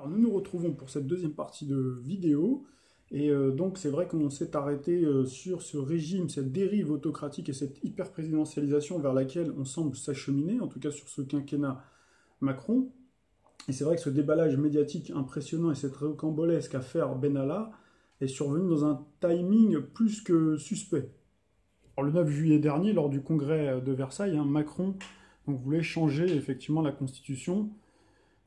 Alors nous nous retrouvons pour cette deuxième partie de vidéo et donc c'est vrai qu'on s'est arrêté sur ce régime, cette dérive autocratique et cette hyper-présidentialisation vers laquelle on semble s'acheminer, en tout cas sur ce quinquennat Macron. Et c'est vrai que ce déballage médiatique impressionnant et cette rocambolesque affaire Benalla est survenu dans un timing plus que suspect. Alors, le 9 juillet dernier, lors du congrès de Versailles, Macron donc, voulait changer effectivement la Constitution.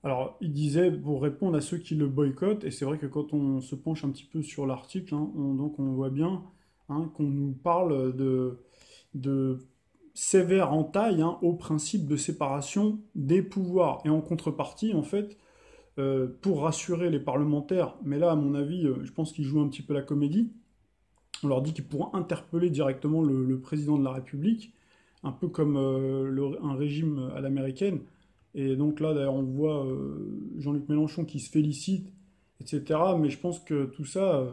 Alors, il disait pour répondre à ceux qui le boycottent, et c'est vrai que quand on se penche un petit peu sur l'article, donc on voit bien qu'on nous parle de sévère entaille au principe de séparation des pouvoirs. Et en contrepartie, en fait, pour rassurer les parlementaires, mais là, à mon avis, je pense qu'ils jouent un petit peu la comédie, on leur dit qu'ils pourront interpeller directement le président de la République, un peu comme un régime à l'américaine. Et donc là, d'ailleurs, on voit Jean-Luc Mélenchon qui se félicite, etc. Mais je pense que tout ça,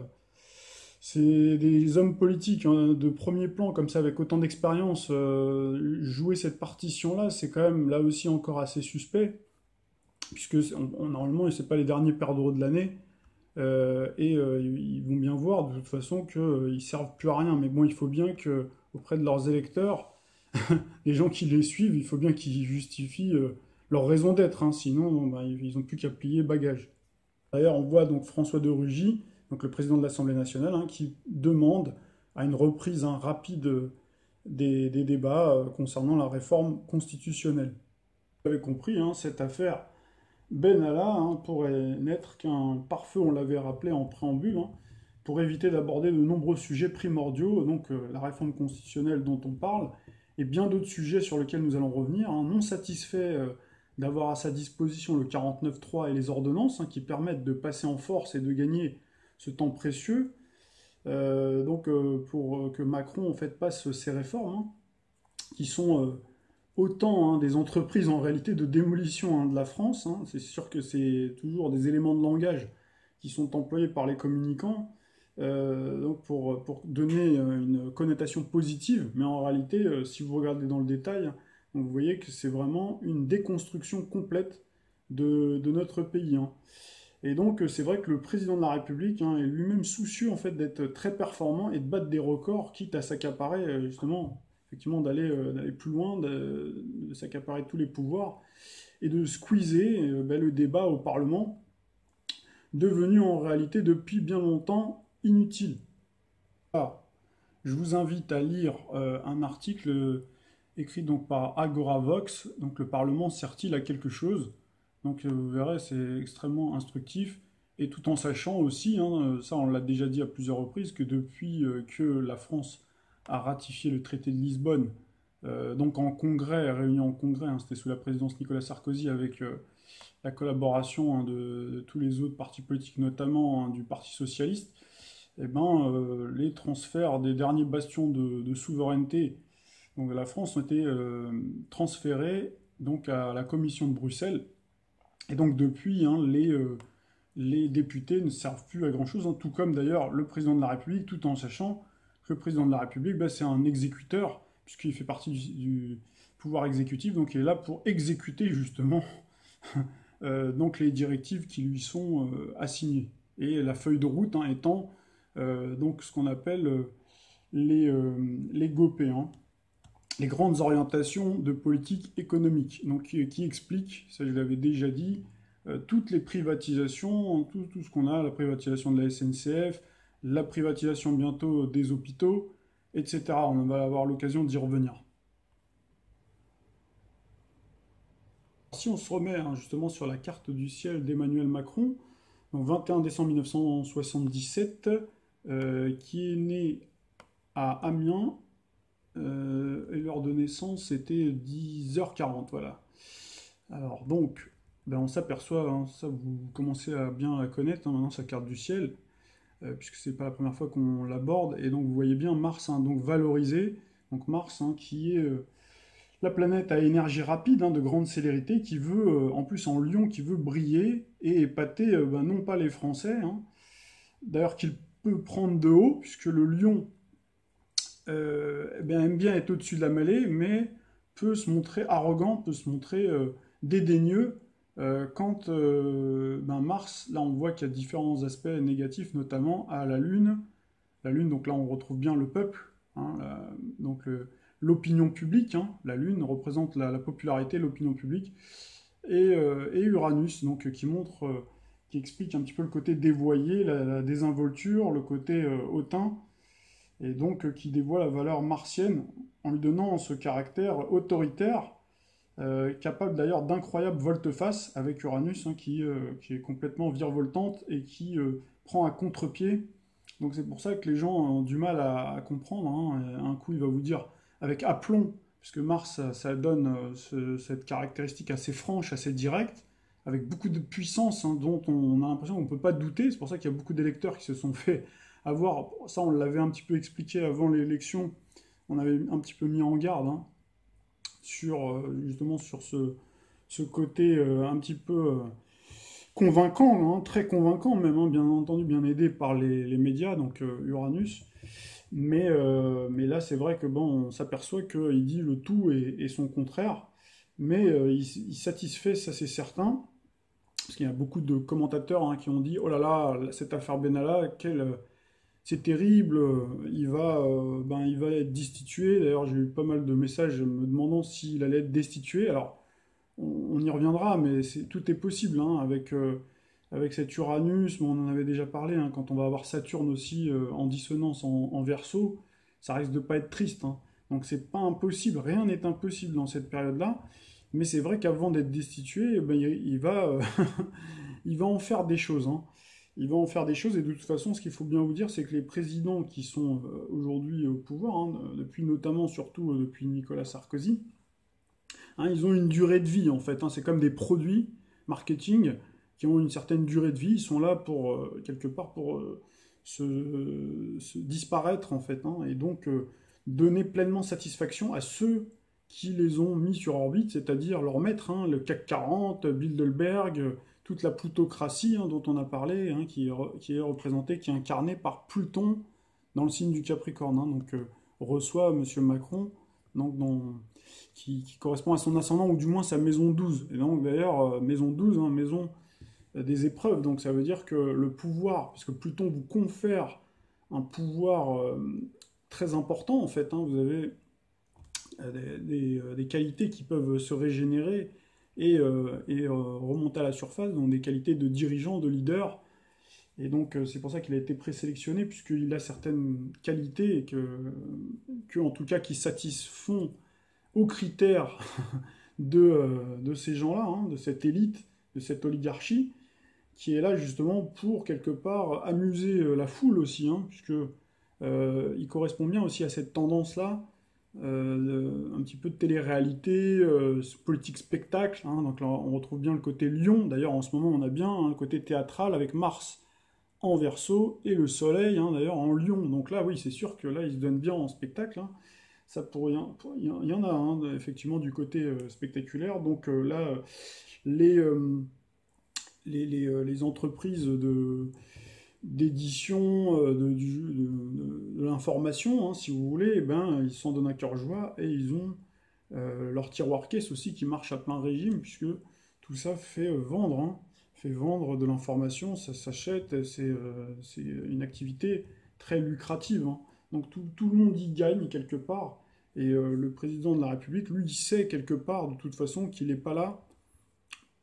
c'est des hommes politiques de premier plan, comme ça, avec autant d'expérience. Jouer cette partition-là, c'est quand même, là aussi, encore assez suspect, puisque normalement, c'est pas les derniers perdreaux de l'année. Ils vont bien voir de toute façon qu'ils ne servent plus à rien. Mais bon, il faut bien que auprès de leurs électeurs, les gens qui les suivent, il faut bien qu'ils justifient leur raison d'être. Sinon, bah, ils n'ont plus qu'à plier bagage. D'ailleurs, on voit donc François de Rugy, donc le président de l'Assemblée nationale, qui demande à une reprise rapide des débats concernant la réforme constitutionnelle. Vous avez compris, cette affaire Benalla pourrait n'être qu'un pare-feu, on l'avait rappelé en préambule, pour éviter d'aborder de nombreux sujets primordiaux, donc la réforme constitutionnelle dont on parle, et bien d'autres sujets sur lesquels nous allons revenir, non satisfaits d'avoir à sa disposition le 49.3 et les ordonnances, qui permettent de passer en force et de gagner ce temps précieux, pour que Macron en fait passe ces réformes, qui sont autant des entreprises en réalité de démolition de la France. C'est sûr que c'est toujours des éléments de langage qui sont employés par les communicants donc pour donner une connotation positive, mais en réalité, si vous regardez dans le détail, vous voyez que c'est vraiment une déconstruction complète de notre pays. Et donc c'est vrai que le président de la République est lui-même soucieux en fait d'être très performant et de battre des records, quitte à s'accaparer justement effectivement d'aller plus loin, de s'accaparer tous les pouvoirs et de squeezer le débat au Parlement, devenu en réalité depuis bien longtemps inutile. Ah, je vous invite à lire un article écrit donc par Agoravox, donc le Parlement sert-il à quelque chose? Donc vous verrez, c'est extrêmement instructif, et tout en sachant aussi, ça on l'a déjà dit à plusieurs reprises, que depuis que la France a ratifié le traité de Lisbonne, donc en congrès, réunion en congrès, c'était sous la présidence Nicolas Sarkozy avec la collaboration de tous les autres partis politiques, notamment du Parti socialiste, eh ben, les transferts des derniers bastions de souveraineté donc, de la France ont été transférés donc, à la Commission de Bruxelles. Et donc depuis, les députés ne servent plus à grand-chose, tout comme d'ailleurs le président de la République, tout en sachant que le président de la République, c'est un exécuteur, puisqu'il fait partie du pouvoir exécutif, donc il est là pour exécuter justement donc les directives qui lui sont assignées. Et la feuille de route étant donc ce qu'on appelle les GOPÉ, les grandes orientations de politique économique, donc qui expliquent, ça je l'avais déjà dit, toutes les privatisations, tout ce qu'on a, la privatisation de la SNCF, la privatisation bientôt des hôpitaux, etc. On va avoir l'occasion d'y revenir. Si on se remet justement sur la carte du ciel d'Emmanuel Macron, donc 21 décembre 1977, qui est né à Amiens, et l'heure de naissance c'était 10h40, voilà. Alors donc, on s'aperçoit, ça vous commencez à bien la connaître, maintenant sa carte du ciel, puisque c'est pas la première fois qu'on l'aborde, et donc vous voyez bien Mars, donc valorisé, donc Mars qui est la planète à énergie rapide, de grande célérité, qui veut, en plus en lion, qui veut briller et épater non pas les Français, d'ailleurs qu'il peut prendre de haut, puisque le lion aime bien être au-dessus de la mêlée, mais peut se montrer arrogant, peut se montrer dédaigneux Quand Mars, là on voit qu'il y a différents aspects négatifs, notamment à la Lune. La Lune, donc là on retrouve bien le peuple, hein, donc l'opinion publique, hein. La Lune représente la popularité, l'opinion publique, et Uranus, donc qui montre, qui explique un petit peu le côté dévoyé, la désinvolture, le côté hautain, et donc qui dévoile la valeur martienne en lui donnant ce caractère autoritaire, capable d'ailleurs d'incroyables volte-face avec Uranus, hein, qui est complètement virevoltante et qui prend à contre-pied. Donc c'est pour ça que les gens ont du mal à comprendre, hein. Un coup, il va vous dire avec aplomb, puisque Mars, ça donne cette caractéristique assez franche, assez directe, avec beaucoup de puissance, hein, dont on a l'impression qu'on ne peut pas douter. C'est pour ça qu'il y a beaucoup d'électeurs qui se sont fait avoir. Ça, on l'avait un petit peu expliqué avant l'élection. On avait un petit peu mis en garde, hein, sur justement sur ce côté un petit peu convaincant, hein, très convaincant même, hein, bien entendu, bien aidé par les médias, donc Uranus. Mais là, c'est vrai que bon, on s'aperçoit qu'il dit le tout et son contraire, mais il satisfait, ça c'est certain, parce qu'il y a beaucoup de commentateurs, hein, qui ont dit oh là là, cette affaire Benalla, c'est terrible, il va être destitué. D'ailleurs, j'ai eu pas mal de messages me demandant s'il allait être destitué. Alors, on y reviendra, mais tout est possible, hein, avec cet Uranus, mais on en avait déjà parlé, hein, quand on va avoir Saturne aussi en dissonance en Verseau, ça risque de pas être triste, hein. Donc c'est pas impossible, rien n'est impossible dans cette période-là, mais c'est vrai qu'avant d'être destitué, eh ben, il va, il va en faire des choses, hein. Il va en faire des choses, et de toute façon, ce qu'il faut bien vous dire, c'est que les présidents qui sont aujourd'hui au pouvoir, hein, depuis notamment, surtout depuis Nicolas Sarkozy, hein, ils ont une durée de vie en fait, hein. C'est comme des produits marketing qui ont une certaine durée de vie. Ils sont là pour quelque part pour se disparaître en fait, hein, et donc donner pleinement satisfaction à ceux qui les ont mis sur orbite, c'est-à-dire leurs maîtres, hein, le CAC 40, Bilderberg, toute la plutocratie, hein, dont on a parlé, hein, qui est représentée, qui est incarnée par Pluton dans le signe du Capricorne, hein. Donc reçoit Monsieur Macron, donc qui correspond à son ascendant, ou du moins sa maison 12. Et donc d'ailleurs, maison 12, hein, maison des épreuves, donc ça veut dire que le pouvoir, parce que Pluton vous confère un pouvoir très important en fait, hein. Vous avez des qualités qui peuvent se régénérer et remonter à la surface, donc des qualités de dirigeant, de leader. Et donc c'est pour ça qu'il a été présélectionné, puisqu'il a certaines qualités en tout cas qui satisfont aux critères de ces gens-là, hein, de cette élite, de cette oligarchie, qui est là justement pour quelque part amuser la foule aussi, hein, puisque il correspond bien aussi à cette tendance-là, un petit peu de télé-réalité, politique spectacle, hein. Donc là, on retrouve bien le côté lion. D'ailleurs, en ce moment, on a bien, hein, le côté théâtral avec Mars en Verseau et le Soleil, hein, d'ailleurs en Lion. Donc là, oui, c'est sûr que là, il se donne bien en spectacle, hein. Ça il y en a, hein, effectivement du côté spectaculaire. Donc là, les, euh, les entreprises d'édition de l'information, hein, si vous voulez, eh ben, ils s'en donnent à cœur joie, et ils ont leur tiroir caisse aussi qui marche à plein régime, puisque tout ça fait vendre, hein, fait vendre de l'information, ça s'achète, c'est une activité très lucrative, hein. Donc tout le monde y gagne quelque part, et le président de la République, lui, il sait quelque part de toute façon qu'il n'est pas là.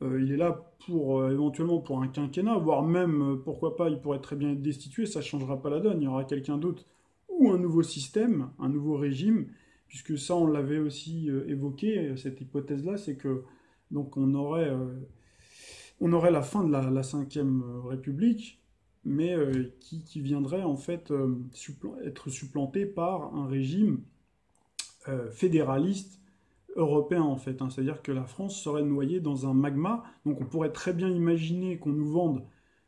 Il est là pour éventuellement pour un quinquennat, voire même, pourquoi pas, il pourrait très bien être destitué, ça ne changera pas la donne, il y aura quelqu'un d'autre, ou un nouveau système, un nouveau régime, puisque ça on l'avait aussi évoqué, cette hypothèse-là, c'est que donc on aurait la fin de la Cinquième République, mais qui viendrait en fait être supplanté par un régime fédéraliste européen en fait, hein. C'est-à-dire que la France serait noyée dans un magma, donc on pourrait très bien imaginer qu'on nous vende,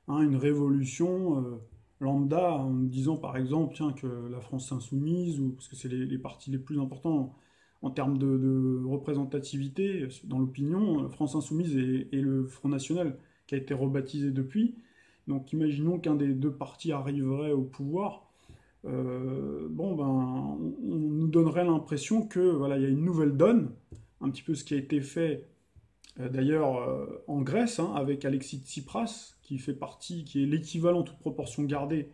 hein, une révolution lambda, en nous disant par exemple tiens, que la France insoumise, ou parce que c'est les partis les plus importants en termes de représentativité dans l'opinion, France insoumise et le Front National, qui a été rebaptisé depuis. Donc imaginons qu'un des deux partis arriverait au pouvoir. Bon ben, on nous donnerait l'impression que voilà, il y a une nouvelle donne, un petit peu ce qui a été fait D'ailleurs, en Grèce, hein, avec Alexis Tsipras, qui est l'équivalent, toute proportion gardée,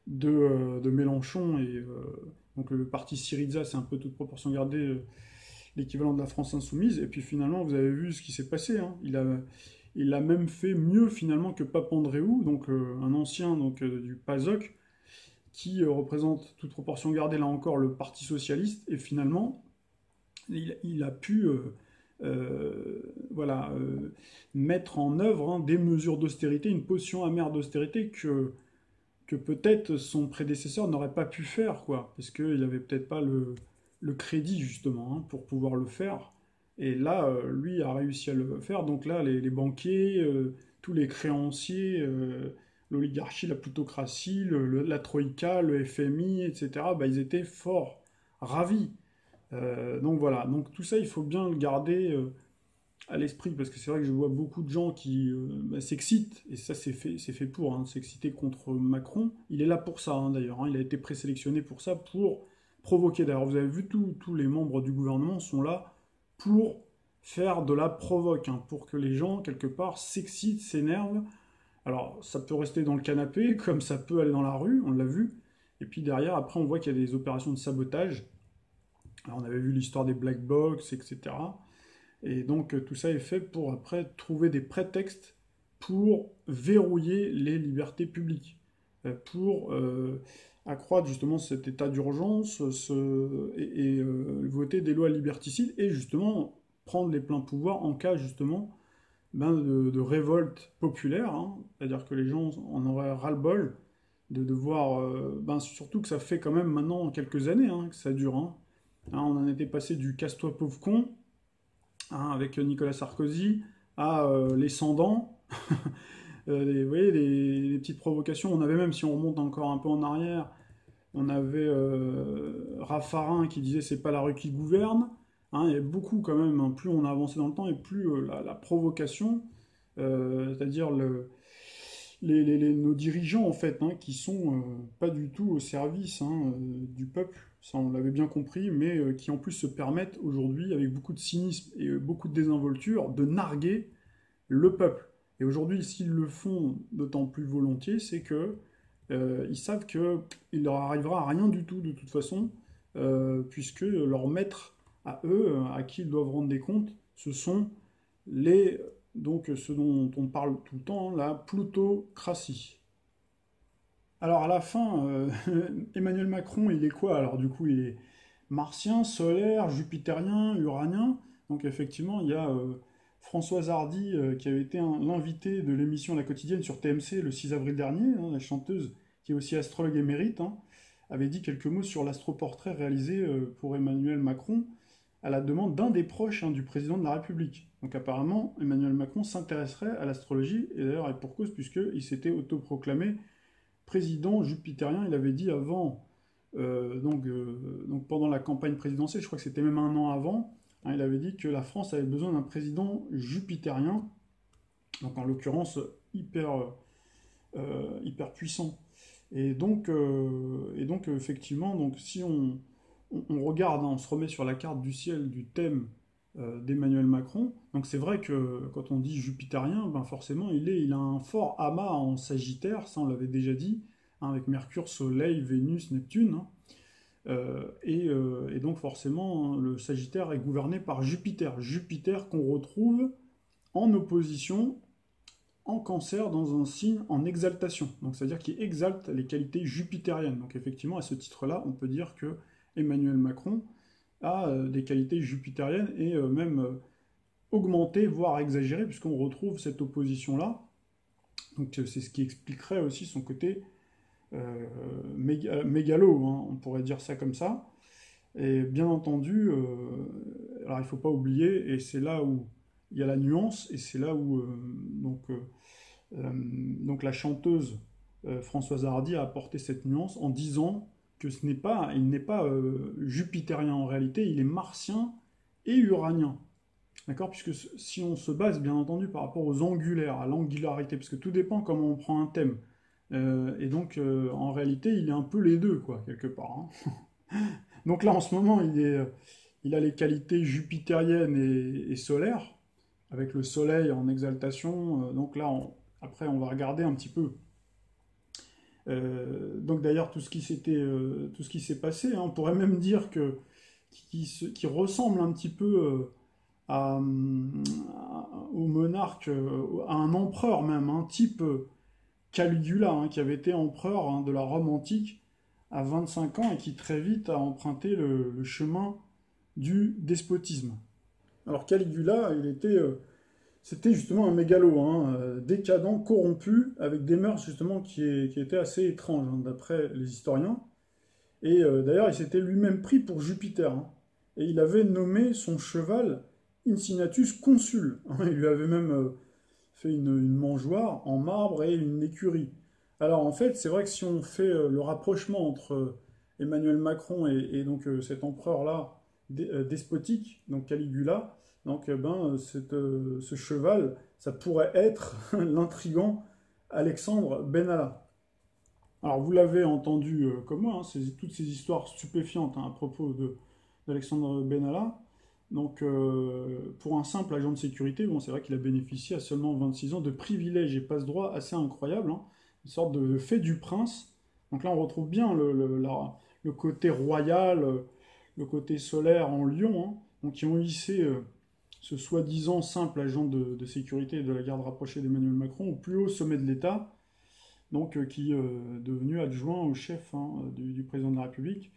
de Mélenchon, et donc le parti Syriza, c'est un peu toute proportion gardée, l'équivalent de la France insoumise. Et puis finalement, vous avez vu ce qui s'est passé, hein. Il a même fait mieux finalement que Papandréou, donc un ancien du PASOK, qui représente, toute proportion gardée, là encore, le Parti socialiste. Et finalement, il a pu voilà, mettre en œuvre, hein, des mesures d'austérité, une potion amère d'austérité que peut-être son prédécesseur n'aurait pas pu faire, quoi, parce qu'il n'avait peut-être pas le crédit, justement, hein, pour pouvoir le faire. Et là, lui a réussi à le faire. Donc là, les banquiers, tous les créanciers, l'oligarchie, la plutocratie, la Troïka, le FMI, etc., bah, ils étaient fort ravis. Donc voilà, donc tout ça, il faut bien le garder à l'esprit, parce que c'est vrai que je vois beaucoup de gens qui bah, s'excitent, et ça c'est fait pour, hein, s'exciter contre Macron. Il est là pour ça, hein, d'ailleurs, hein, il a été présélectionné pour ça, pour provoquer. D'ailleurs, vous avez vu, tous les membres du gouvernement sont là pour faire de la provoque, hein, pour que les gens, quelque part, s'excitent, s'énervent. Alors, ça peut rester dans le canapé, comme ça peut aller dans la rue, on l'a vu. Et puis derrière, après, on voit qu'il y a des opérations de sabotage. Alors, on avait vu l'histoire des black box, etc. Et donc tout ça est fait pour après trouver des prétextes pour verrouiller les libertés publiques, pour accroître justement cet état d'urgence et voter des lois liberticides et justement prendre les pleins pouvoirs en cas justement de révolte populaire, hein. C'est-à-dire que les gens en auraient ras-le-bol de voir, surtout que ça fait quand même maintenant quelques années, hein, que ça dure, hein. Hein, on en était passé du casse-toi pauvre con, hein, avec Nicolas Sarkozy, à les sans-dents. Vous voyez, les petites provocations. On avait même, si on remonte encore un peu en arrière, on avait Raffarin qui disait c'est pas la rue qui gouverne. Hein, il y a beaucoup quand même, hein, plus on a avancé dans le temps et plus la provocation, c'est-à-dire nos dirigeants en fait, hein, qui sont pas du tout au service, hein, du peuple, ça on l'avait bien compris, mais qui en plus se permettent aujourd'hui, avec beaucoup de cynisme et beaucoup de désinvolture, de narguer le peuple. Et aujourd'hui, s'ils le font d'autant plus volontiers, c'est que ils savent qu'il leur arrivera à rien du tout de toute façon, puisque leurs maîtres à eux, à qui ils doivent rendre des comptes, ce sont les ce dont on parle tout le temps, la plutocratie. Alors à la fin, Emmanuel Macron, il est quoi? Alors du coup, il est martien, solaire, jupitérien, uranien. Donc effectivement, il y a Françoise Hardy, qui avait été l'invité de l'émission La Quotidienne sur TMC le 6 avril dernier, hein, la chanteuse qui est aussi astrologue émérite, hein, avait dit quelques mots sur l'astroportrait réalisé pour Emmanuel Macron à la demande d'un des proches, hein, du président de la République. Donc apparemment, Emmanuel Macron s'intéresserait à l'astrologie, et d'ailleurs, et pour cause, puisqu'il s'était autoproclamé président jupitérien. Il avait dit avant, donc pendant la campagne présidentielle, je crois que c'était même un an avant, hein, il avait dit que la France avait besoin d'un président jupitérien, donc en l'occurrence hyper puissant. Et donc effectivement, donc si on regarde, hein, on se remet sur la carte du ciel du thème d'Emmanuel Macron, donc c'est vrai que quand on dit jupitérien, ben forcément il a un fort amas en Sagittaire, ça on l'avait déjà dit, hein, avec Mercure, Soleil, Vénus, Neptune, hein. Et donc forcément le Sagittaire est gouverné par Jupiter, Jupiter qu'on retrouve en opposition en Cancer dans un signe en exaltation, donc c'est-à-dire qu'il exalte les qualités jupitériennes. Donc effectivement à ce titre-là, on peut dire que Emmanuel Macron a des qualités jupitériennes et même augmentées, voire exagérées, puisqu'on retrouve cette opposition-là. Donc c'est ce qui expliquerait aussi son côté mégalo, hein, on pourrait dire ça comme ça. Et bien entendu, alors il ne faut pas oublier, et c'est là où il y a la nuance, et c'est là où donc la chanteuse Françoise Hardy a apporté cette nuance en disant que il n'est pas jupitérien en réalité, il est martien et uranien. D'accord? Puisque si on se base bien entendu par rapport aux angulaires, à l'angularité, parce que tout dépend comment on prend un thème. Et donc en réalité, il est un peu les deux, quoi, quelque part, hein. Donc là, en ce moment, il a les qualités jupitériennes et solaires, avec le soleil en exaltation. Donc là, après, on va regarder un petit peu. Donc d'ailleurs, tout ce qui s'est passé, hein, on pourrait même dire que qui ressemble un petit peu au monarque, à un empereur même, un type Caligula, hein, qui avait été empereur, hein, de la Rome antique à 25 ans et qui très vite a emprunté le chemin du despotisme. Alors Caligula, c'était justement un mégalo, hein, décadent, corrompu, avec des mœurs justement qui étaient assez étranges, hein, d'après les historiens. Et d'ailleurs, il s'était lui-même pris pour Jupiter, hein, et il avait nommé son cheval Incinatus consul. Il lui avait même fait une mangeoire en marbre et une écurie. Alors en fait, c'est vrai que si on fait le rapprochement entre Emmanuel Macron et donc cet empereur-là despotique, donc Caligula, donc ce cheval, ça pourrait être l'intrigant Alexandre Benalla. Alors vous l'avez entendu comme moi, hein, toutes ces histoires stupéfiantes, hein, à propos d'Alexandre Benalla. Donc pour un simple agent de sécurité, bon, c'est vrai qu'il a bénéficié à seulement 26 ans de privilèges et passe-droit assez incroyables, hein, une sorte de fait du prince. Donc là on retrouve bien le côté royal, le côté solaire en lion, hein, donc qui ont hissé ce soi-disant simple agent de sécurité de la garde rapprochée d'Emmanuel Macron au plus haut sommet de l'État, donc qui est devenu adjoint au chef, hein, du président de la République.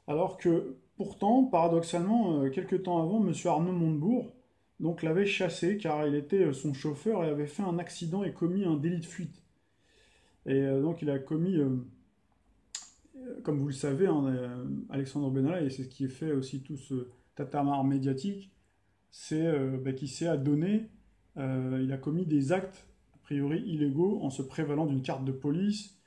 Alors que pourtant, paradoxalement, quelques temps avant, M. Arnaud Montebourg donc l'avait chassé car il était son chauffeur et avait fait un accident et commis un délit de fuite. Et donc il a commis, comme vous le savez, hein, Alexandre Benalla, et c'est ce qui fait aussi tout ce tatamar médiatique, c'est qu'il s'est adonné, il a commis des actes a priori illégaux en se prévalant d'une carte de police,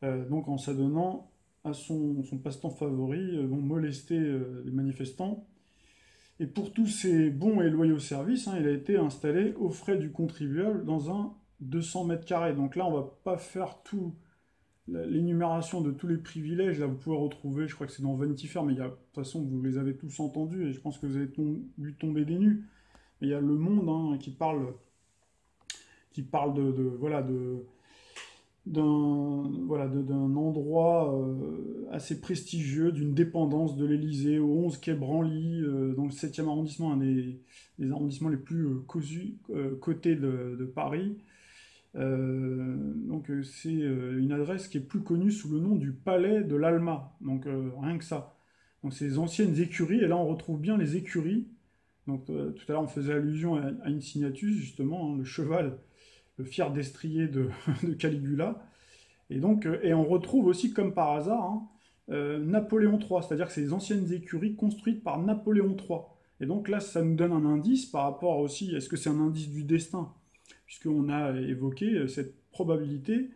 donc en s'adonnant à son passe-temps favori, molester les manifestants. Et pour tous ces bons et loyaux services, hein, il a été installé aux frais du contribuable dans un 200 mètres carrés. Donc là, on va pas faire tout l'énumération de tous les privilèges. Là, vous pouvez retrouver, je crois que c'est dans Vanity Fair, mais de toute façon, vous les avez tous entendus et je pense que vous avez vu tomber des nues. Mais il y a Le Monde, hein, qui parle voilà, d'un endroit assez prestigieux, d'une dépendance de l'Élysée, au 11 quai Branly, dans le 7e arrondissement, un des arrondissements les plus cotés de Paris. C'est une adresse qui est plus connue sous le nom du Palais de l'Alma, donc rien que ça. Donc ces anciennes écuries, et là on retrouve bien les écuries. Donc tout à l'heure on faisait allusion à Incinatus, justement, hein, le cheval, le fier destrier de Caligula. Et donc, et on retrouve aussi, comme par hasard, hein, Napoléon III, c'est-à-dire que c'est les anciennes écuries construites par Napoléon III. Et donc là, ça nous donne un indice par rapport aussi, est-ce que c'est un indice du destin? Puisqu'on a évoqué cette probabilité,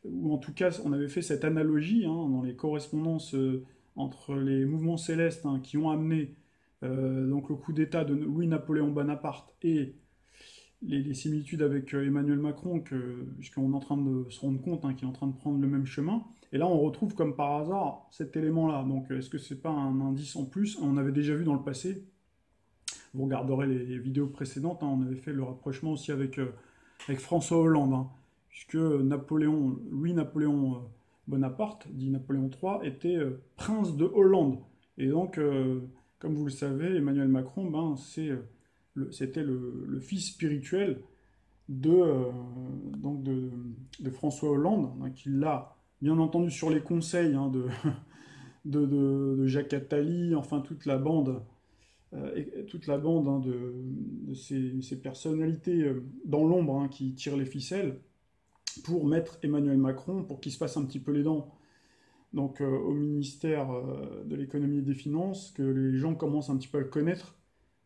ou en tout cas, on avait fait cette analogie, hein, dans les correspondances entre les mouvements célestes, hein, qui ont amené donc le coup d'État de Louis-Napoléon Bonaparte et les similitudes avec Emmanuel Macron, puisqu'on est en train de se rendre compte, hein, qu'il est en train de prendre le même chemin. Et là, on retrouve comme par hasard cet élément-là. Donc, est-ce que c'est pas un indice en plus? On avait déjà vu dans le passé. Vous regarderez les vidéos précédentes, hein, on avait fait le rapprochement aussi avec François Hollande, hein, puisque Louis-Napoléon Bonaparte, dit Napoléon III, était prince de Hollande. Et donc, comme vous le savez, Emmanuel Macron, c'était le fils spirituel de, euh, de François Hollande, hein, qui l'a, bien entendu, sur les conseils, hein, de Jacques Attali, enfin toute la bande, hein, de ces personnalités dans l'ombre, hein, qui tirent les ficelles pour mettre Emmanuel Macron, pour qu'il se passe un petit peu les dents, donc au ministère de l'économie et des finances, que les gens commencent un petit peu à le connaître,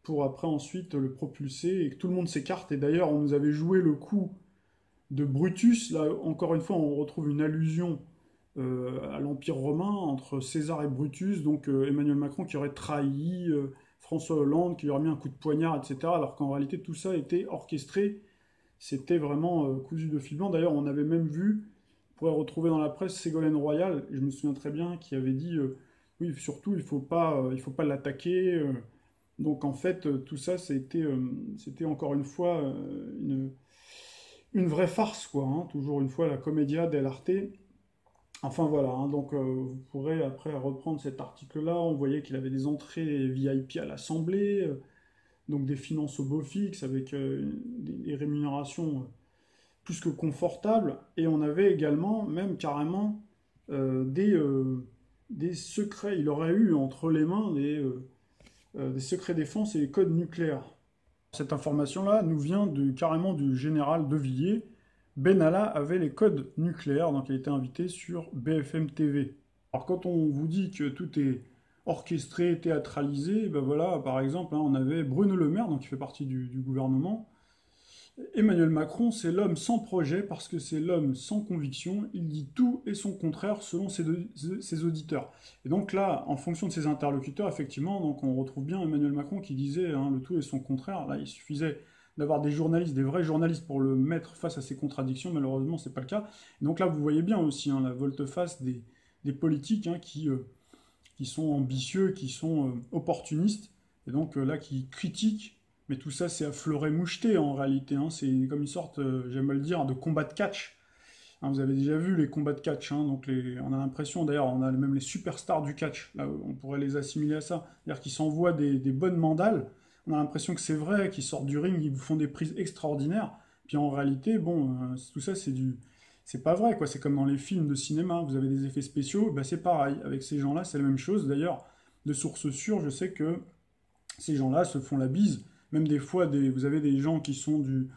pour après ensuite le propulser et que tout le monde s'écarte. Et d'ailleurs, on nous avait joué le coup de Brutus. Là, encore une fois, on retrouve une allusion à l'Empire romain entre César et Brutus, donc Emmanuel Macron qui aurait trahi François Hollande, qui lui aurait mis un coup de poignard, etc. Alors qu'en réalité, tout ça était orchestré. C'était vraiment cousu de fil blanc. D'ailleurs, on avait même vu, on pourrait retrouver dans la presse, Ségolène Royal, je me souviens très bien, qui avait dit oui, surtout, il faut pas l'attaquer. Donc en fait, tout ça, c'était encore une fois une vraie farce, quoi, hein. Toujours une fois la commedia dell'arte. Enfin voilà, hein, donc vous pourrez après reprendre cet article-là. On voyait qu'il avait des entrées VIP à l'Assemblée, donc des finances au beau fixe avec des rémunérations plus que confortables. Et on avait également, même carrément, des secrets. Il aurait eu entre les mains des secrets défense et des codes nucléaires. Cette information-là nous vient carrément du général De Villiers. Benalla avait les codes nucléaires, donc il a été invité sur BFM TV. Alors quand on vous dit que tout est orchestré, théâtralisé, ben voilà, par exemple, hein, on avait Bruno Le Maire, donc qui fait partie du gouvernement. Emmanuel Macron, c'est l'homme sans projet parce que c'est l'homme sans conviction. Il dit tout et son contraire selon ses auditeurs. Et donc là, en fonction de ses interlocuteurs, effectivement, donc on retrouve bien Emmanuel Macron qui disait hein, le tout et son contraire. Là, il suffisait d'avoir des journalistes, des vrais journalistes pour le mettre face à ses contradictions. Malheureusement, c'est pas le cas. Et donc là, vous voyez bien aussi hein, la volte-face des politiques hein, qui sont ambitieux, qui sont opportunistes, et donc là qui critiquent, mais tout ça c'est à fleuret moucheté en réalité, hein. C'est comme une sorte, j'aime le dire, de combat de catch. Hein, vous avez déjà vu les combats de catch, hein, donc on a l'impression, d'ailleurs, on a même les superstars du catch, là on pourrait les assimiler à ça, c'est-à-dire qu'ils s'envoient des bonnes mandales, on a l'impression que c'est vrai, qu'ils sortent du ring, ils vous font des prises extraordinaires, puis en réalité, bon, tout ça c'est pas vrai, quoi. C'est comme dans les films de cinéma, vous avez des effets spéciaux, bah c'est pareil. Avec ces gens-là, c'est la même chose. D'ailleurs, de sources sûres, je sais que ces gens-là se font la bise. Même des fois, vous avez des gens qui sont de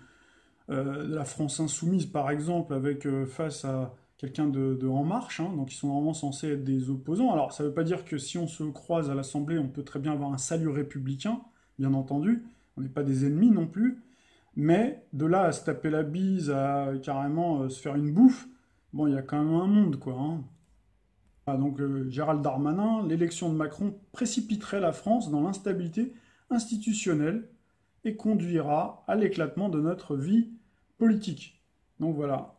la France insoumise, par exemple, avec face à quelqu'un de En Marche, hein, donc ils sont normalement censés être des opposants. Alors, ça ne veut pas dire que si on se croise à l'Assemblée, on peut très bien avoir un salut républicain, bien entendu. On n'est pas des ennemis non plus. Mais de là à se taper la bise, à carrément se faire une bouffe, bon, il y a quand même un monde, quoi, hein. Ah, donc Gérald Darmanin, l'élection de Macron précipiterait la France dans l'instabilité institutionnelle et conduira à l'éclatement de notre vie politique. Donc voilà,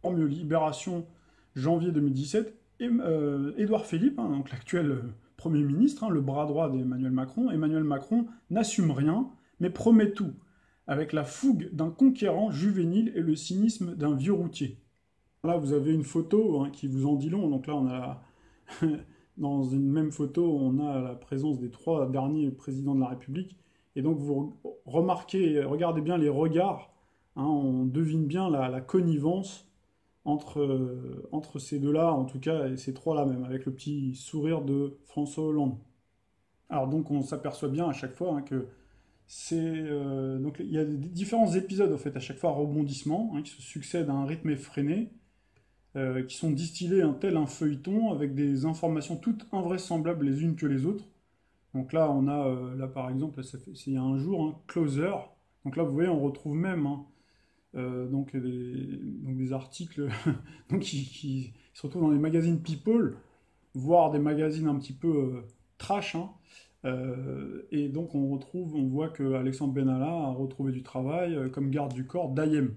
en mieux, Libération, janvier 2017, et, Édouard Philippe, hein, donc l'actuel Premier ministre, hein, le bras droit d'Emmanuel Macron, Emmanuel Macron n'assume rien, mais promet tout, avec la fougue d'un conquérant juvénile et le cynisme d'un vieux routier. Là, vous avez une photo hein, qui vous en dit long. Donc là, on a dans une même photo, on a la présence des trois derniers présidents de la République. Et donc, vous remarquez, regardez bien les regards. Hein, on devine bien la connivence entre ces deux-là, en tout cas, et ces trois-là même, avec le petit sourire de François Hollande. Alors donc, on s'aperçoit bien à chaque fois hein, que donc il y a différents épisodes en fait à chaque fois rebondissements hein, qui se succèdent à un rythme effréné qui sont distillés tel un feuilleton avec des informations toutes invraisemblables les unes que les autres. Donc là, on a, là par exemple, c'est il y a un jour, hein, Closer. Donc là, vous voyez, on retrouve même hein, donc des articles donc qui se retrouvent dans les magazines People, voire des magazines un petit peu trash. Hein. Et donc on voit que Alexandre Benalla a retrouvé du travail comme garde du corps d'Ayem.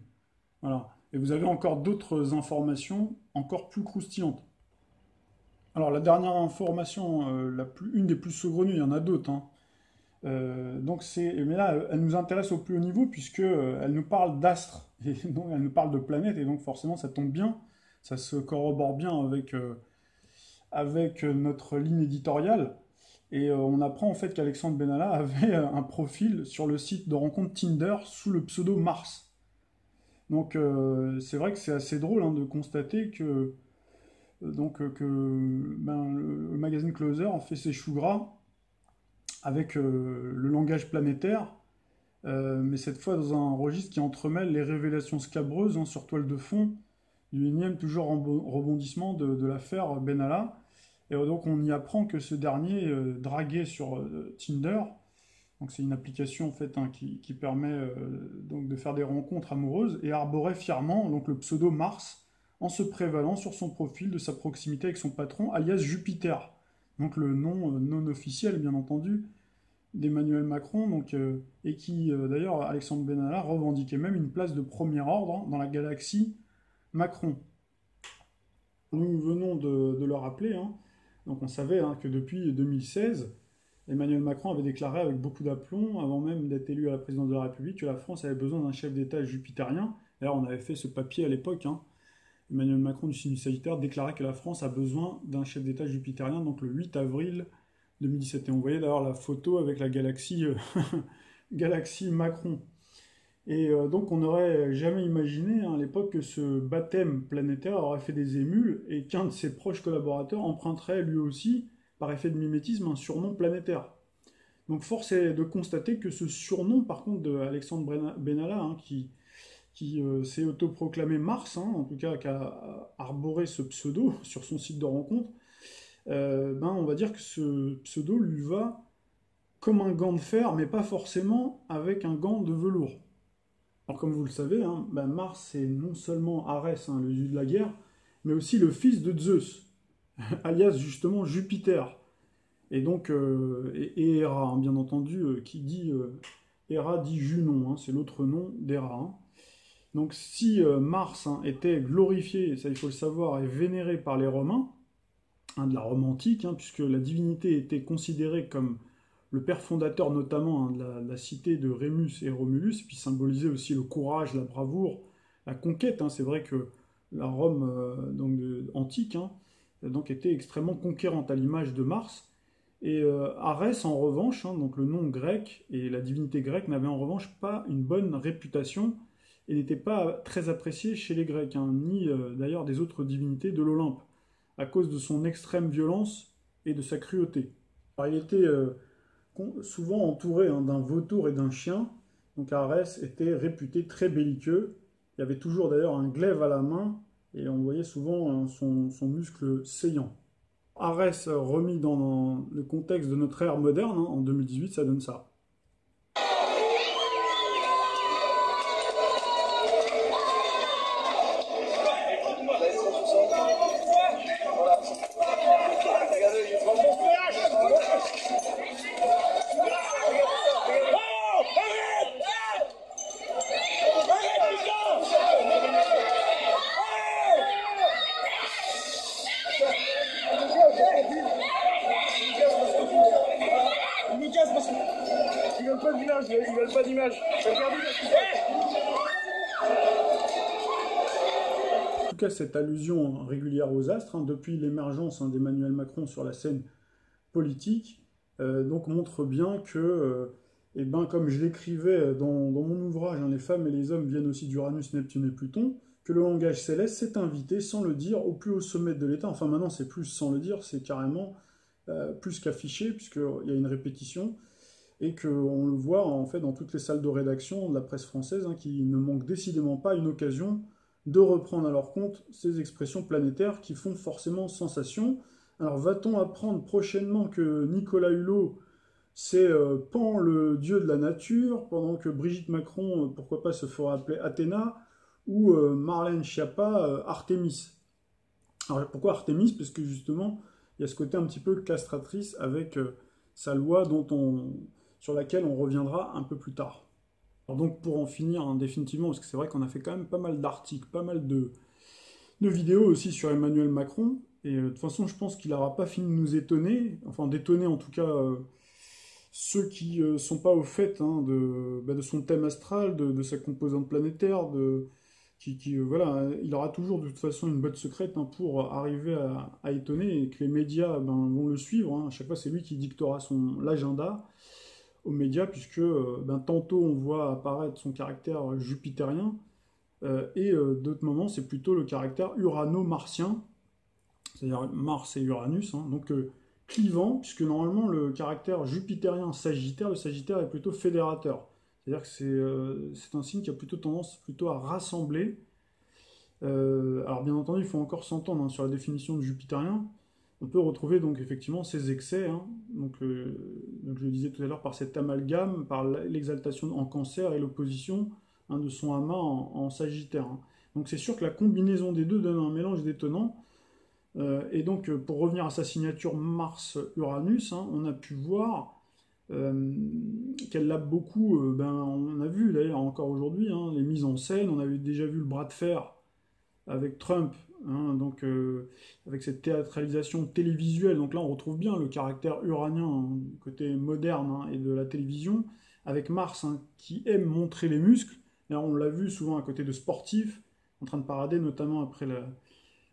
Voilà. Et vous avez encore d'autres informations encore plus croustillantes. Alors la dernière information, une des plus saugrenues, il y en a d'autres, hein. Mais là, elle nous intéresse au plus haut niveau puisque elle nous parle d'astres et donc elle nous parle de planètes et donc forcément ça tombe bien, ça se corrobore bien avec notre ligne éditoriale. Et on apprend en fait qu'Alexandre Benalla avait un profil sur le site de rencontre Tinder sous le pseudo Mars. Donc c'est vrai que c'est assez drôle hein, de constater que le magazine Closer en fait ses choux gras avec le langage planétaire, mais cette fois dans un registre qui entremêle les révélations scabreuses hein, sur toile de fond du énième toujours rebondissement de l'affaire Benalla. Et donc on y apprend que ce dernier draguait sur Tinder. Donc c'est une application en fait hein, qui permet donc de faire des rencontres amoureuses et arborait fièrement donc le pseudo Mars en se prévalant sur son profil de sa proximité avec son patron alias Jupiter. Donc le nom non officiel bien entendu d'Emmanuel Macron et qui d'ailleurs Alexandre Benalla revendiquait même une place de premier ordre dans la galaxie Macron. Nous venons de le rappeler, hein, donc on savait hein, que depuis 2016 Emmanuel Macron avait déclaré avec beaucoup d'aplomb, avant même d'être élu à la présidence de la République, que la France avait besoin d'un chef d'État jupitérien. D'ailleurs, on avait fait ce papier à l'époque, hein. Emmanuel Macron du signe du Sagittaire déclarait que la France a besoin d'un chef d'État jupitérien, donc le 8 avril 2017. Et on voyait d'ailleurs la photo avec la galaxie, galaxie Macron. Et donc on n'aurait jamais imaginé hein, à l'époque que ce baptême planétaire aurait fait des émules et qu'un de ses proches collaborateurs emprunterait lui aussi, par effet de mimétisme, un surnom planétaire. Donc force est de constater que ce surnom, par contre, de Alexandre Benalla, hein, qui s'est autoproclamé Mars, hein, en tout cas qui a arboré ce pseudo sur son site de rencontre, ben, on va dire que ce pseudo lui va comme un gant de fer, mais pas forcément avec un gant de velours. Alors comme vous le savez, hein, ben Mars c'est non seulement Arès, hein, le dieu de la guerre, mais aussi le fils de Zeus, alias justement Jupiter. Et donc, et Héra, hein, bien entendu, qui dit Héra dit Junon, hein, c'est l'autre nom d'Héra. Hein. Donc si Mars hein, était glorifié, ça il faut le savoir, et vénéré par les Romains, hein, de la Rome antique, hein, puisque la divinité était considérée comme le père fondateur notamment hein, de la cité de Rémus et Romulus, puis symbolisait aussi le courage, la bravoure, la conquête. Hein. C'est vrai que la Rome donc, antique hein, donc, était extrêmement conquérante à l'image de Mars. Et Arès, en revanche, hein, donc le nom grec et la divinité grecque n'avaient en revanche pas une bonne réputation et n'était pas très apprécié chez les Grecs, hein, ni d'ailleurs des autres divinités de l'Olympe, à cause de son extrême violence et de sa cruauté. Alors, il était souvent entouré hein, d'un vautour et d'un chien, donc Arès était réputé très belliqueux. Il y avait toujours d'ailleurs un glaive à la main et on voyait souvent hein, son muscle saillant. Arès remis dans le contexte de notre ère moderne, hein, en 2018, ça donne ça. Ils veulent pas d'image. En tout cas, cette allusion régulière aux astres, hein, depuis l'émergence hein, d'Emmanuel Macron sur la scène politique, donc montre bien que, eh ben, comme je l'écrivais dans mon ouvrage, hein, Les femmes et les hommes viennent aussi d'Uranus, Neptune et Pluton, que le langage céleste s'est invité, sans le dire, au plus haut sommet de l'État. Enfin maintenant, c'est plus sans le dire, c'est carrément plus qu'affiché, puisqu'il y a une répétition, et qu'on le voit en fait dans toutes les salles de rédaction de la presse française, hein, qui ne manquent décidément pas une occasion de reprendre à leur compte ces expressions planétaires qui font forcément sensation. Alors va-t-on apprendre prochainement que Nicolas Hulot, c'est Pan, le dieu de la nature, pendant que Brigitte Macron, pourquoi pas, se fera appeler Athéna, ou Marlène Schiappa, Artémis. Alors pourquoi Artémis? Parce que justement, il y a ce côté un petit peu castratrice avec sa loi sur laquelle on reviendra un peu plus tard. Alors donc pour en finir hein, définitivement, parce que c'est vrai qu'on a fait quand même pas mal d'articles, pas mal de vidéos aussi sur Emmanuel Macron, et de toute façon je pense qu'il n'aura pas fini de nous étonner, enfin d'étonner en tout cas ceux qui ne sont pas au fait hein, de son thème astral, de sa composante planétaire, voilà, il aura toujours de toute façon une botte secrète hein, pour arriver à étonner et que les médias ben, vont le suivre. Hein. À chaque fois, c'est lui qui dictera l'agenda aux médias, puisque ben, tantôt on voit apparaître son caractère jupitérien, et d'autres moments, c'est plutôt le caractère urano-martien, c'est-à-dire Mars et Uranus, hein, donc clivant, puisque normalement le caractère jupitérien sagittaire, le sagittaire est plutôt fédérateur. C'est-à-dire que c'est un signe qui a plutôt tendance plutôt à rassembler. Alors bien entendu, il faut encore s'entendre hein, sur la définition de jupitérien. On peut retrouver donc effectivement ces excès, hein, donc je le disais tout à l'heure, par cet amalgame, par l'exaltation en cancer et l'opposition hein, de son amas en sagittaire. Hein. Donc c'est sûr que la combinaison des deux donne un mélange détonnant. Et donc pour revenir à sa signature Mars-Uranus, hein, on a pu voir qu'elle l'a beaucoup, ben, on a vu d'ailleurs encore aujourd'hui hein, les mises en scène, on avait déjà vu le bras de fer avec Trump, hein, donc avec cette théâtralisation télévisuelle. Donc là, on retrouve bien le caractère uranien, hein, du côté moderne, hein, et de la télévision, avec Mars, hein, qui aime montrer les muscles. Là, on l'a vu souvent à côté de sportifs, en train de parader, notamment après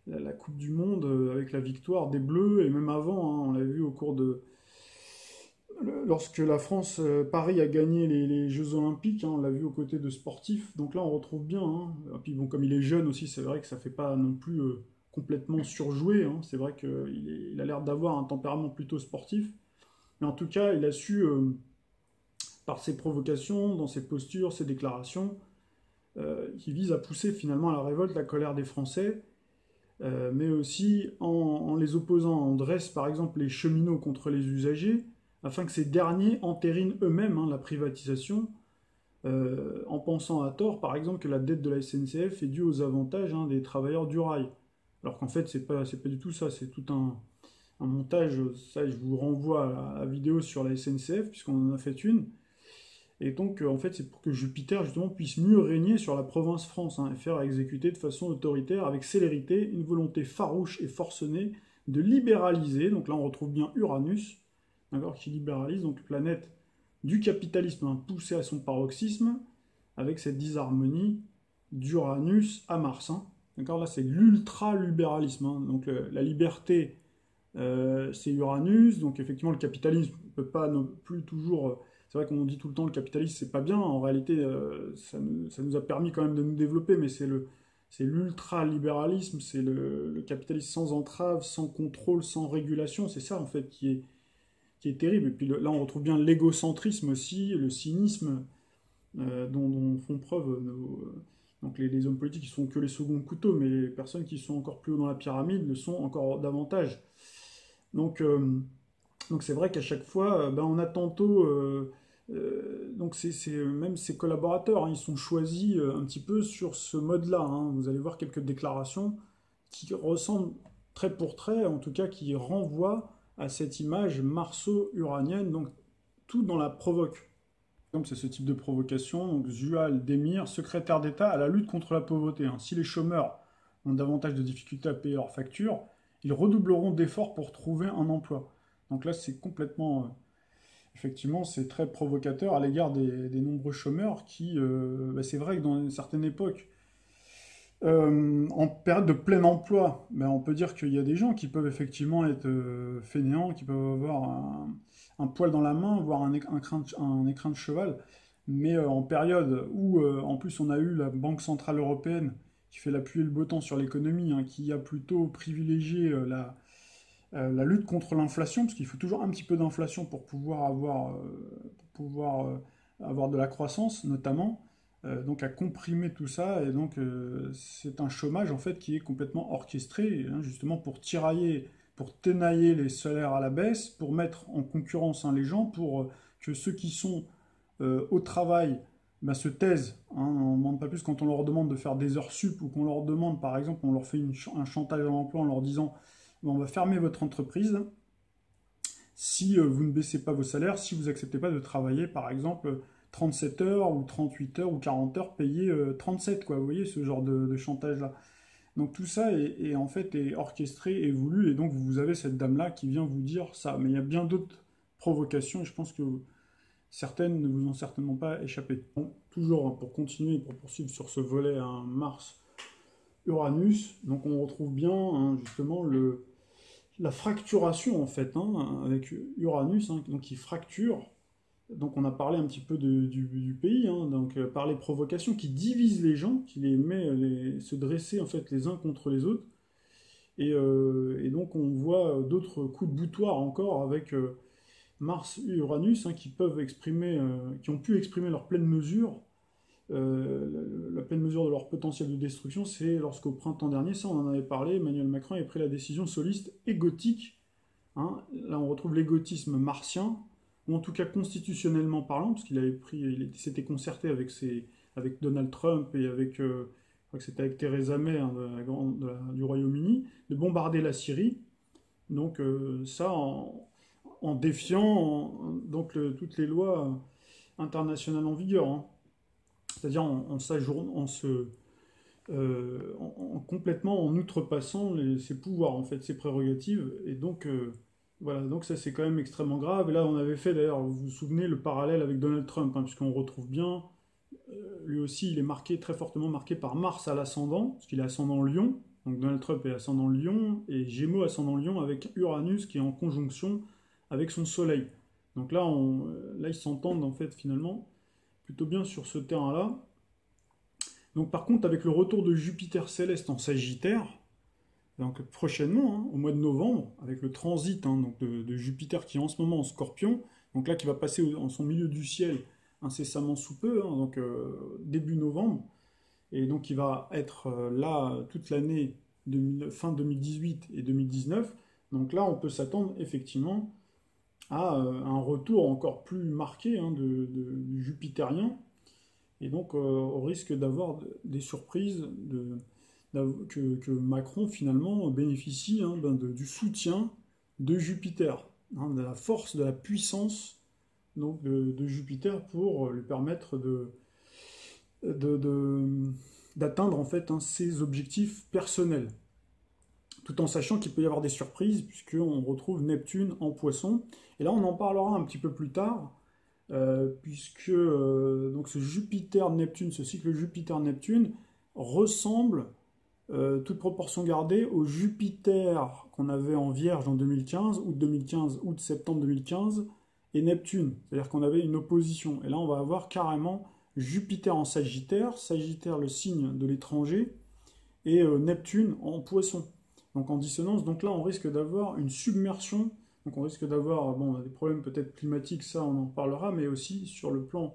la Coupe du Monde, avec la victoire des Bleus, et même avant, hein, on l'a vu au cours de, lorsque la France, Paris a gagné les Jeux Olympiques, hein, on l'a vu aux côtés de sportifs. Donc là, on retrouve bien, hein. Et puis bon, comme il est jeune aussi, c'est vrai que ça fait pas non plus complètement surjoué, hein. C'est vrai qu'il a l'air d'avoir un tempérament plutôt sportif. Mais en tout cas, il a su, par ses provocations, dans ses postures, ses déclarations, qui visent à pousser finalement à la révolte, la colère des Français, mais aussi en les opposant. On dresse par exemple les cheminots contre les usagers, afin que ces derniers entérinent eux-mêmes, hein, la privatisation, en pensant à tort, par exemple, que la dette de la SNCF est due aux avantages, hein, des travailleurs du rail. Alors qu'en fait, c'est pas du tout ça, c'est tout un montage. Ça, je vous renvoie à la vidéo sur la SNCF, puisqu'on en a fait une. Et donc, en fait, c'est pour que Jupiter, justement, puisse mieux régner sur la province France, hein, et faire exécuter de façon autoritaire, avec célérité, une volonté farouche et forcenée de libéraliser. Donc là, on retrouve bien Uranus, d'accord, qui libéralise, donc planète du capitalisme, hein, poussée à son paroxysme, avec cette disharmonie d'Uranus à Mars, hein. D'accord, là, c'est l'ultra-libéralisme, hein. Donc la liberté, c'est Uranus, donc effectivement, le capitalisme ne peut pas non plus toujours. C'est vrai qu'on dit tout le temps que le capitalisme c'est pas bien, en réalité ça nous a permis quand même de nous développer, mais c'est l'ultra-libéralisme, c'est le capitalisme sans entrave, sans contrôle, sans régulation, c'est ça en fait qui est terrible. Et puis là on retrouve bien l'égocentrisme aussi, le cynisme dont font preuve donc les hommes politiques qui sont que les seconds couteaux, mais les personnes qui sont encore plus haut dans la pyramide le sont encore davantage. Donc donc c'est vrai qu'à chaque fois, ben, on a tantôt. Donc même ses collaborateurs, hein, ils sont choisis un petit peu sur ce mode-là, hein. Vous allez voir quelques déclarations qui ressemblent trait pour trait, en tout cas qui renvoient à cette image marceau-uranienne, donc tout dans la provoque. Donc c'est ce type de provocation. Donc Zuhal Demir, secrétaire d'État à la lutte contre la pauvreté, hein. Si les chômeurs ont davantage de difficultés à payer leurs factures, ils redoubleront d'efforts pour trouver un emploi. Donc là, c'est complètement, effectivement, c'est très provocateur à l'égard des nombreux chômeurs qui, bah, c'est vrai que dans une certaine époque, en période de plein emploi, ben, on peut dire qu'il y a des gens qui peuvent effectivement être fainéants, qui peuvent avoir un poil dans la main, voire un écrin de cheval. Mais en période où, en plus, on a eu la Banque Centrale Européenne qui fait la pluie et le beau temps sur l'économie, hein, qui a plutôt privilégié la lutte contre l'inflation, parce qu'il faut toujours un petit peu d'inflation pour pouvoir avoir de la croissance, notamment. Donc à comprimer tout ça, et donc c'est un chômage en fait qui est complètement orchestré, hein, justement pour tirailler, pour tenailler les salaires à la baisse, pour mettre en concurrence, hein, les gens, pour que ceux qui sont au travail, ben, se taisent, hein. On ne demande pas plus quand on leur demande de faire des heures sup, ou qu'on leur demande, par exemple, on leur fait un chantage à l'emploi en leur disant ben, on va fermer votre entreprise si vous ne baissez pas vos salaires, si vous n'acceptez pas de travailler, par exemple, 37 heures ou 38 heures ou 40 heures payées 37, quoi. Vous voyez ce genre de chantage-là. Donc tout ça en fait est orchestré et voulu, et donc vous avez cette dame-là qui vient vous dire ça. Mais il y a bien d'autres provocations, et je pense que certaines ne vous ont certainement pas échappé. Bon, toujours, hein, pour continuer, pour poursuivre sur ce volet, hein, Mars-Uranus, donc on retrouve bien, hein, justement la fracturation en fait, hein, avec Uranus, hein, donc qui fracture. Donc on a parlé un petit peu du pays, hein, donc par les provocations qui divisent les gens, qui les met se dresser en fait les uns contre les autres. Et donc on voit d'autres coups de boutoir encore avec Mars et Uranus, hein, qui peuvent exprimer, qui ont pu exprimer leur pleine mesure, la pleine mesure de leur potentiel de destruction. C'est lorsqu'au printemps dernier, ça on en avait parlé, Emmanuel Macron a pris la décision soliste et gothique, hein. Là on retrouve l'égotisme martien, ou en tout cas constitutionnellement parlant, parce qu'il avait pris, s'était concerté avec Donald Trump et avec, je crois que c'était avec Theresa May, hein, du Royaume-Uni, de bombarder la Syrie. Donc ça en défiant donc toutes les lois internationales en vigueur, hein. C'est-à-dire en complètement en outrepassant ses pouvoirs, en fait, ses prérogatives. Et donc, voilà, donc ça c'est quand même extrêmement grave. Et là, on avait fait d'ailleurs, vous vous souvenez, le parallèle avec Donald Trump, hein, puisqu'on retrouve bien, lui aussi, il est marqué, très fortement marqué par Mars à l'ascendant, parce qu'il est ascendant Lion. Donc Donald Trump est ascendant Lion, et Gémeaux ascendant Lion avec Uranus qui est en conjonction avec son Soleil. Donc là, là ils s'entendent en fait finalement plutôt bien sur ce terrain-là. Donc par contre, avec le retour de Jupiter céleste en Sagittaire, donc prochainement, hein, au mois de novembre, avec le transit hein, donc de Jupiter qui est en ce moment en Scorpion, donc là qui va passer en son milieu du ciel incessamment sous peu, hein, donc début novembre, et donc il va être là toute l'année fin 2018 et 2019. Donc là, on peut s'attendre effectivement à un retour encore plus marqué hein, du jupitérien, et donc au risque d'avoir des surprises, que Macron finalement bénéficie hein, du soutien de Jupiter, hein, de la force, de la puissance donc, de Jupiter pour lui permettre d'atteindre en fait hein, ses objectifs personnels, tout en sachant qu'il peut y avoir des surprises, puisqu'on retrouve Neptune en Poisson. Et là, on en parlera un petit peu plus tard, puisque donc ce Jupiter-Neptune, ce cycle Jupiter-Neptune, ressemble, toute proportion gardée, au Jupiter qu'on avait en Vierge en 2015, août-septembre 2015, et Neptune. C'est-à-dire qu'on avait une opposition. Et là, on va avoir carrément Jupiter en Sagittaire, Sagittaire le signe de l'étranger, et Neptune en Poisson. Donc en dissonance, donc là on risque d'avoir une submersion, donc on risque d'avoir bon, des problèmes peut-être climatiques, ça on en parlera, mais aussi sur le plan,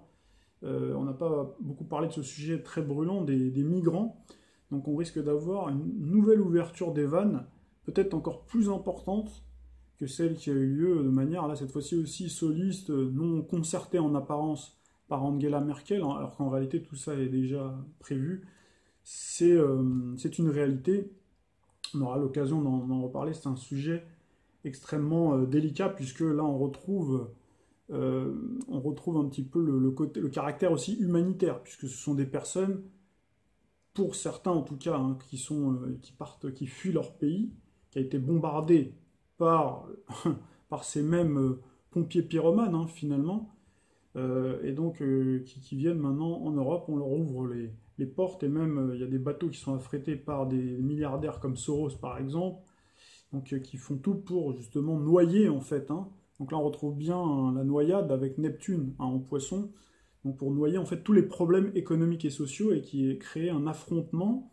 on n'a pas beaucoup parlé de ce sujet très brûlant des migrants, donc on risque d'avoir une nouvelle ouverture des vannes, peut-être encore plus importante que celle qui a eu lieu de manière, là cette fois-ci aussi soliste, non concertée en apparence par Angela Merkel, alors qu'en réalité tout ça est déjà prévu. C'est une réalité. On aura l'occasion d'en reparler. C'est un sujet extrêmement délicat, puisque là on retrouve un petit peu le caractère aussi humanitaire, puisque ce sont des personnes, pour certains en tout cas, hein, qui fuient leur pays, qui a été bombardé par, par ces mêmes pompiers pyromanes hein, finalement, et donc qui viennent maintenant en Europe. On leur ouvre les portes, et même il y a des bateaux qui sont affrétés par des milliardaires comme Soros par exemple, donc qui font tout pour justement noyer en fait. Hein. Donc là on retrouve bien hein, la noyade avec Neptune hein, en Poisson, donc pour noyer en fait tous les problèmes économiques et sociaux, et qui est créé un affrontement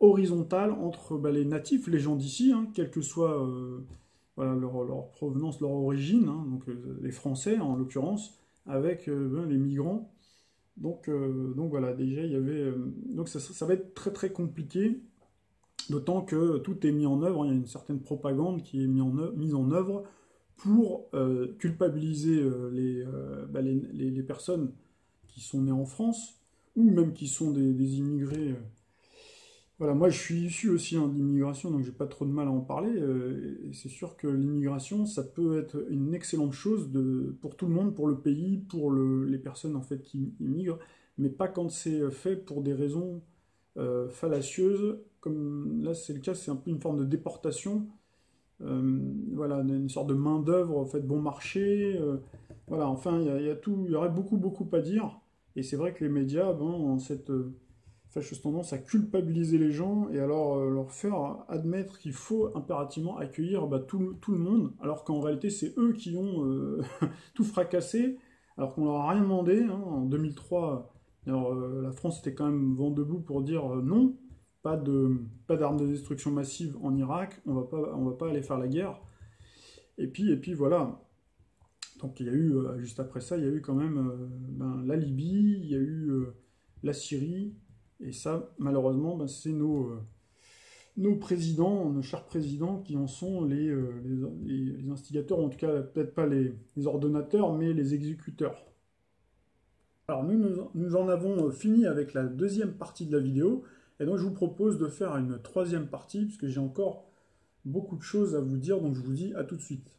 horizontal entre les natifs, les gens d'ici, hein, quelle que soit voilà, leur provenance, leur origine, hein, donc les Français en l'occurrence, avec les migrants. Donc voilà, déjà il y avait. Donc ça va être très très compliqué, d'autant que tout est mis en œuvre, hein, il y a une certaine propagande qui est mise en œuvre pour culpabiliser les personnes qui sont nées en France, ou même qui sont des immigrés. Voilà, moi je suis issu aussi hein, de l'immigration, donc j'ai pas trop de mal à en parler. Et c'est sûr que l'immigration, ça peut être une excellente chose pour tout le monde, pour le pays, pour les personnes en fait qui immigrent, mais pas quand c'est fait pour des raisons fallacieuses, comme là c'est le cas, c'est un peu une forme de déportation. Voilà, une sorte de main-d'œuvre en fait bon marché. Voilà, enfin il y a tout, il y aurait beaucoup beaucoup à dire. Et c'est vrai que les médias, ont cette fâcheuse tendance à culpabiliser les gens, et alors leur faire admettre qu'il faut impérativement accueillir tout le monde, alors qu'en réalité c'est eux qui ont tout fracassé, alors qu'on leur a rien demandé. Hein. En 2003, alors, la France était quand même vent debout pour dire non, pas d'armes de destruction massive en Irak, on va pas aller faire la guerre. Et puis voilà. Donc il y a eu, juste après ça, il y a eu quand même la Libye, il y a eu la Syrie, et ça, malheureusement, c'est nos présidents, nos chers présidents, qui en sont les instigateurs, ou en tout cas peut-être pas les ordonnateurs, mais les exécuteurs. Alors nous en avons fini avec la deuxième partie de la vidéo, et donc je vous propose de faire une troisième partie, puisque j'ai encore beaucoup de choses à vous dire, donc je vous dis à tout de suite.